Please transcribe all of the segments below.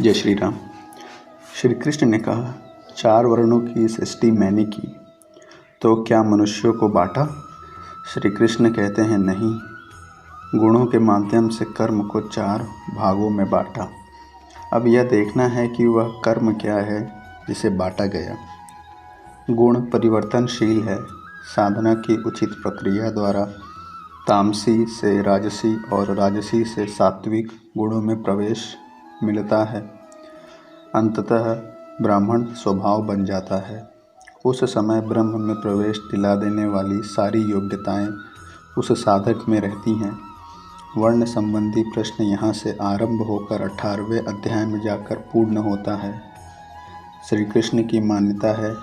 जय श्री राम। श्री कृष्ण ने कहा, 4 वर्णों की सृष्टि मैंने की, तो क्या मनुष्यों को बांटा? श्री कृष्ण कहते हैं, नहीं, गुणों के माध्यम से कर्म को 4 भागों में बांटा। अब यह देखना है कि वह कर्म क्या है जिसे बांटा गया। गुण परिवर्तनशील है। साधना की उचित प्रक्रिया द्वारा तामसी से राजसी और राजसी से सात्विक गुणों में प्रवेश मिलता है। अंततः ब्राह्मण स्वभाव बन जाता है। उस समय ब्रह्म में प्रवेश दिला देने वाली सारी योग्यताएं उस साधक में रहती हैं। वर्ण संबंधी प्रश्न यहाँ से आरंभ होकर 18वें अध्याय में जाकर पूर्ण होता है। श्री कृष्ण की मान्यता है,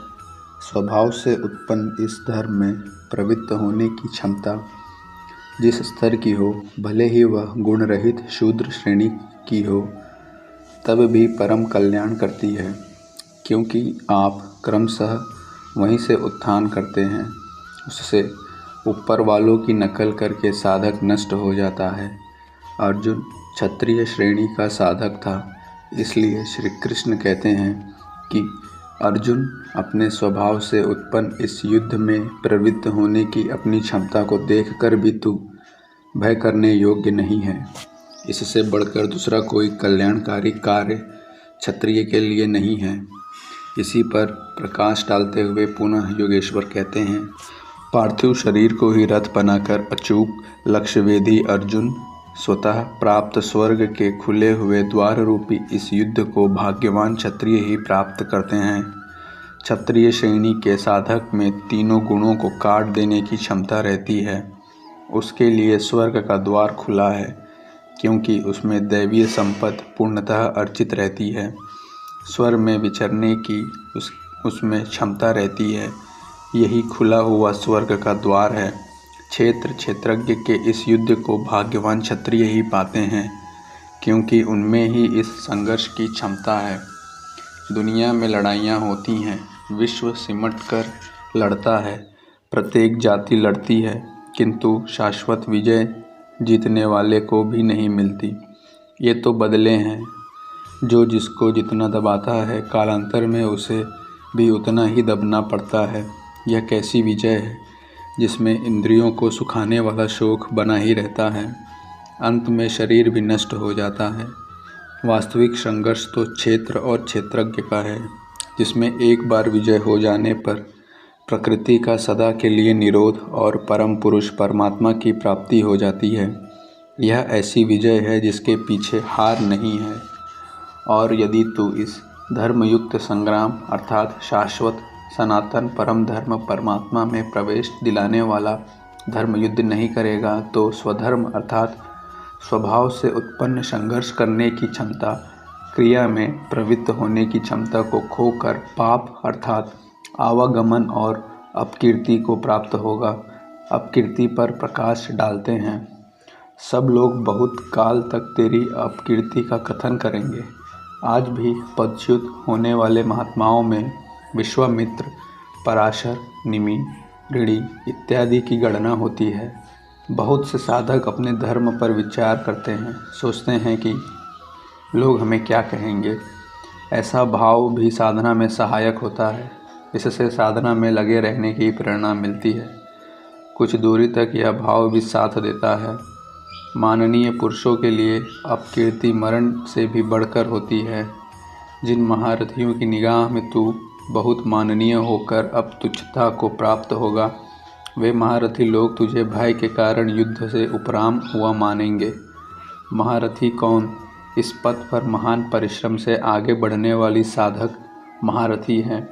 स्वभाव से उत्पन्न इस धर्म में प्रवृत्त होने की क्षमता जिस स्तर की हो, भले ही वह गुण रहित शूद्र श्रेणी की हो, तब भी परम कल्याण करती है, क्योंकि आप क्रमशः वहीं से उत्थान करते हैं। उससे ऊपर वालों की नकल करके साधक नष्ट हो जाता है। अर्जुन क्षत्रिय श्रेणी का साधक था, इसलिए श्री कृष्ण कहते हैं कि अर्जुन, अपने स्वभाव से उत्पन्न इस युद्ध में प्रवृत्त होने की अपनी क्षमता को देखकर भी तू भय करने योग्य नहीं है। इससे बढ़कर दूसरा कोई कल्याणकारी कार्य क्षत्रिय के लिए नहीं है। इसी पर प्रकाश डालते हुए पुनः योगेश्वर कहते हैं, पार्थिव शरीर को ही रथ बनाकर अचूक लक्ष्यवेदी अर्जुन स्वतः प्राप्त स्वर्ग के खुले हुए द्वार रूपी इस युद्ध को भाग्यवान क्षत्रिय ही प्राप्त करते हैं। क्षत्रिय श्रेणी के साधक में तीनों गुणों को काट देने की क्षमता रहती है। उसके लिए स्वर्ग का द्वार खुला है, क्योंकि उसमें दैवीय संपत्ति पूर्णतः अर्जित रहती है। स्वर्ग में विचरने की उसमें क्षमता रहती है। यही खुला हुआ स्वर्ग का द्वार है। क्षेत्रज्ञ के इस युद्ध को भाग्यवान क्षत्रिय ही पाते हैं, क्योंकि उनमें ही इस संघर्ष की क्षमता है। दुनिया में लड़ाइयाँ होती हैं, विश्व सिमट कर लड़ता है, प्रत्येक जाति लड़ती है, किंतु शाश्वत विजय जीतने वाले को भी नहीं मिलती। ये तो बदले हैं। जो जिसको जितना दबाता है, कालांतर में उसे भी उतना ही दबना पड़ता है। यह कैसी विजय है जिसमें इंद्रियों को सुखाने वाला शोक बना ही रहता है, अंत में शरीर भी नष्ट हो जाता है। वास्तविक संघर्ष तो क्षेत्र और क्षेत्रज्ञ का है, जिसमें एक बार विजय हो जाने पर प्रकृति का सदा के लिए निरोध और परम पुरुष परमात्मा की प्राप्ति हो जाती है। यह ऐसी विजय है जिसके पीछे हार नहीं है। और यदि तू इस धर्मयुक्त संग्राम अर्थात शाश्वत सनातन परम धर्म परमात्मा में प्रवेश दिलाने वाला धर्म युद्ध नहीं करेगा, तो स्वधर्म अर्थात स्वभाव से उत्पन्न संघर्ष करने की क्षमता, क्रिया में प्रवृत्त होने की क्षमता को खोकर पाप अर्थात आवागमन और अपकीर्ति को प्राप्त होगा। अपकीर्ति पर प्रकाश डालते हैं। सब लोग बहुत काल तक तेरी अपकीर्ति का कथन करेंगे। आज भी पदच्युत होने वाले महात्माओं में विश्वामित्र, पराशर, निमि, ऋणि इत्यादि की गणना होती है। बहुत से साधक अपने धर्म पर विचार करते हैं, सोचते हैं कि लोग हमें क्या कहेंगे। ऐसा भाव भी साधना में सहायक होता है। इससे साधना में लगे रहने की प्रेरणा मिलती है। कुछ दूरी तक यह भाव भी साथ देता है। माननीय पुरुषों के लिए अपकीर्ति मरण से भी बढ़कर होती है। जिन महारथियों की निगाह में तू बहुत माननीय होकर अब तुच्छता को प्राप्त होगा, वे महारथी लोग तुझे भय के कारण युद्ध से उपराम हुआ मानेंगे। महारथी कौन? इस पथ पर महान परिश्रम से आगे बढ़ने वाली साधक महारथी हैं।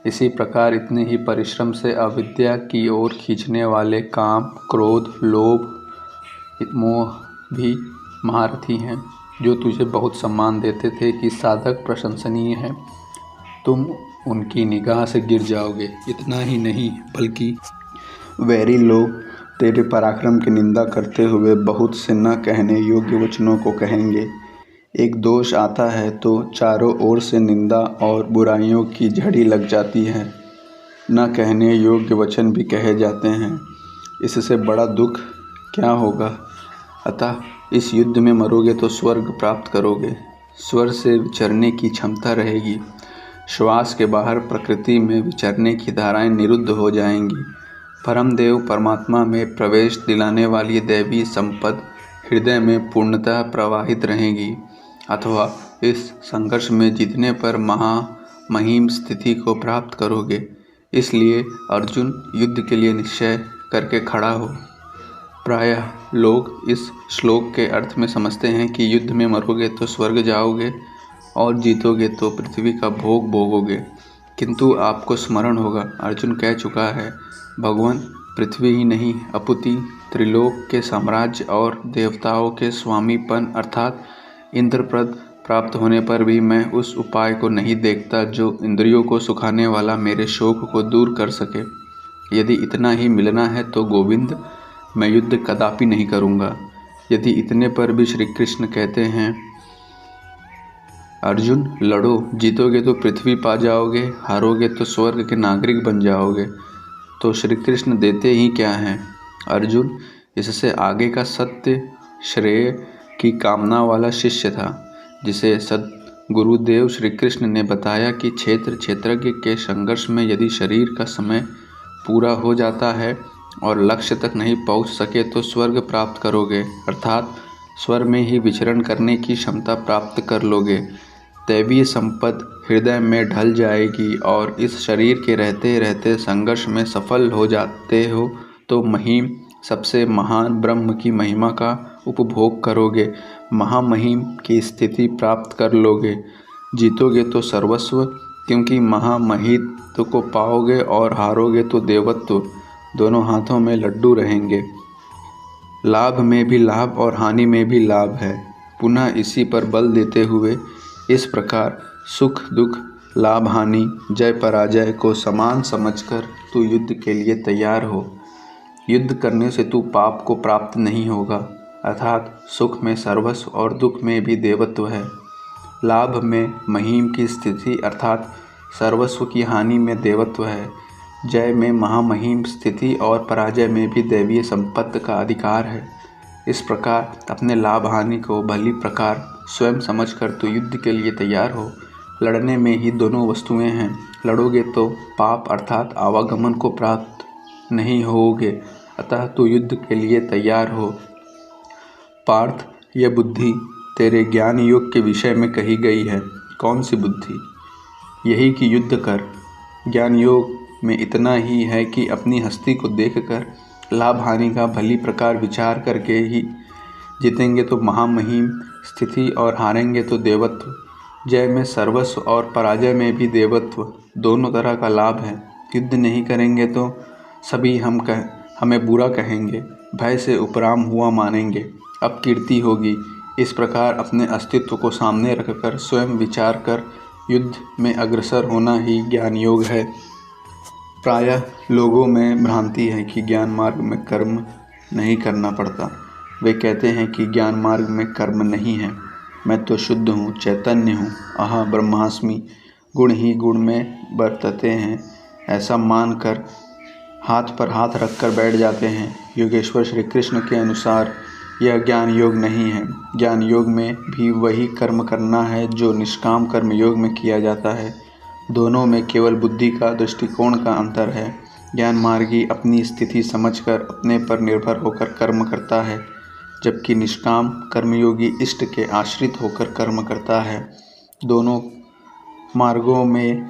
इसी प्रकार इतने ही परिश्रम से अविद्या की ओर खींचने वाले काम, क्रोध, लोभ, मोह भी महारथी हैं, जो तुझे बहुत सम्मान देते थे कि साधक प्रशंसनीय है। तुम उनकी निगाह से गिर जाओगे। इतना ही नहीं, बल्कि वैरी लोग तेरे पराक्रम की निंदा करते हुए बहुत से न कहने योग्य वचनों को कहेंगे। एक दोष आता है तो चारों ओर से निंदा और बुराइयों की झड़ी लग जाती है। न कहने योग्य वचन भी कहे जाते हैं। इससे बड़ा दुख क्या होगा। अतः इस युद्ध में मरोगे तो स्वर्ग प्राप्त करोगे, स्वर से विचरने की क्षमता रहेगी, श्वास के बाहर प्रकृति में विचरने की धाराएं निरुद्ध हो जाएंगी, परमदेव परमात्मा में प्रवेश दिलाने वाली दैवी संपद हृदय में पूर्णतः प्रवाहित रहेगी। अथवा इस संघर्ष में जीतने पर महामहिम स्थिति को प्राप्त करोगे। इसलिए अर्जुन युद्ध के लिए निश्चय करके खड़ा हो। प्रायः लोग इस श्लोक के अर्थ में समझते हैं कि युद्ध में मरोगे तो स्वर्ग जाओगे और जीतोगे तो पृथ्वी का भोग भोगोगे। किंतु आपको स्मरण होगा, अर्जुन कह चुका है, भगवान पृथ्वी ही नहीं अपुति त्रिलोक के साम्राज्य और देवताओं के स्वामीपन अर्थात इंद्रप्रद प्राप्त होने पर भी मैं उस उपाय को नहीं देखता जो इंद्रियों को सुखाने वाला मेरे शोक को दूर कर सके। यदि इतना ही मिलना है तो गोविंद मैं युद्ध कदापि नहीं करूँगा। यदि इतने पर भी श्री कृष्ण कहते हैं, अर्जुन लड़ो, जीतोगे तो पृथ्वी पा जाओगे, हारोगे तो स्वर्ग के नागरिक बन जाओगे, तो श्री कृष्ण देते ही क्या हैं। अर्जुन इससे आगे का सत्य श्रेय की कामना वाला शिष्य था, जिसे सद्गुरुदेव श्री कृष्ण ने बताया कि क्षेत्रज्ञ के संघर्ष में यदि शरीर का समय पूरा हो जाता है और लक्ष्य तक नहीं पहुंच सके तो स्वर्ग प्राप्त करोगे, अर्थात स्वर में ही विचरण करने की क्षमता प्राप्त कर लोगे। दैवीय संपद हृदय में ढल जाएगी और इस शरीर के रहते रहते संघर्ष में सफल हो जाते हो तो महिम सबसे महान ब्रह्म की महिमा का उपभोग करोगे, महामहिम की स्थिति प्राप्त कर लोगे। जीतोगे तो सर्वस्व, क्योंकि महामहित्व को पाओगे, और हारोगे तो देवत्व, दोनों हाथों में लड्डू रहेंगे। लाभ में भी लाभ और हानि में भी लाभ है। पुनः इसी पर बल देते हुए इस प्रकार सुख दुख लाभ हानि जय पराजय को समान समझकर तू युद्ध के लिए तैयार हो। युद्ध करने से तू पाप को प्राप्त नहीं होगा, अर्थात सुख में सर्वस्व और दुख में भी देवत्व है। लाभ में महिम की स्थिति अर्थात सर्वस्व की हानि में देवत्व है। जय में महामहिम स्थिति और पराजय में भी दैवीय संपत्ति का अधिकार है। इस प्रकार अपने लाभ हानि को भली प्रकार स्वयं समझकर तू युद्ध के लिए तैयार हो। लड़ने में ही दोनों वस्तुएं हैं। लड़ोगे तो पाप अर्थात आवागमन को प्राप्त नहीं होगे, अतः तू युद्ध के लिए तैयार हो। पार्थ, यह बुद्धि तेरे ज्ञान योग के विषय में कही गई है। कौन सी बुद्धि? यही कि युद्ध कर। ज्ञान योग में इतना ही है कि अपनी हस्ती को देखकर लाभ हानि का भली प्रकार विचार करके ही जीतेंगे तो महामहिम स्थिति और हारेंगे तो देवत्व। जय में सर्वस्व और पराजय में भी देवत्व, दोनों तरह का लाभ है। युद्ध नहीं करेंगे तो सभी हमें बुरा कहेंगे, भय से उपराम हुआ मानेंगे, अपकीर्ति होगी। इस प्रकार अपने अस्तित्व को सामने रखकर स्वयं विचार कर युद्ध में अग्रसर होना ही ज्ञान योग है। प्रायः लोगों में भ्रांति है कि ज्ञान मार्ग में कर्म नहीं करना पड़ता। वे कहते हैं कि ज्ञान मार्ग में कर्म नहीं है, मैं तो शुद्ध हूँ, चैतन्य हूँ, अहा ब्रह्मास्मि, गुण ही गुण में बरतते हैं, ऐसा मानकर हाथ पर हाथ रखकर बैठ जाते हैं। योगेश्वर श्री कृष्ण के अनुसार यह ज्ञान योग नहीं है। ज्ञान योग में भी वही कर्म करना है जो निष्काम कर्म योग में किया जाता है। दोनों में केवल बुद्धि का दृष्टिकोण का अंतर है। ज्ञान मार्गी अपनी स्थिति समझकर अपने पर निर्भर होकर कर्म करता है, जबकि निष्काम कर्मयोगी इष्ट के आश्रित होकर कर्म करता है। दोनों मार्गों में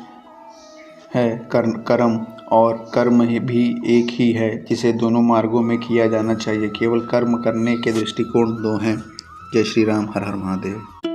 है कर्म और कर्म भी एक ही है जिसे दोनों मार्गों में किया जाना चाहिए। केवल कर्म करने के दृष्टिकोण दो हैं। जय श्री राम, हर हर महादेव।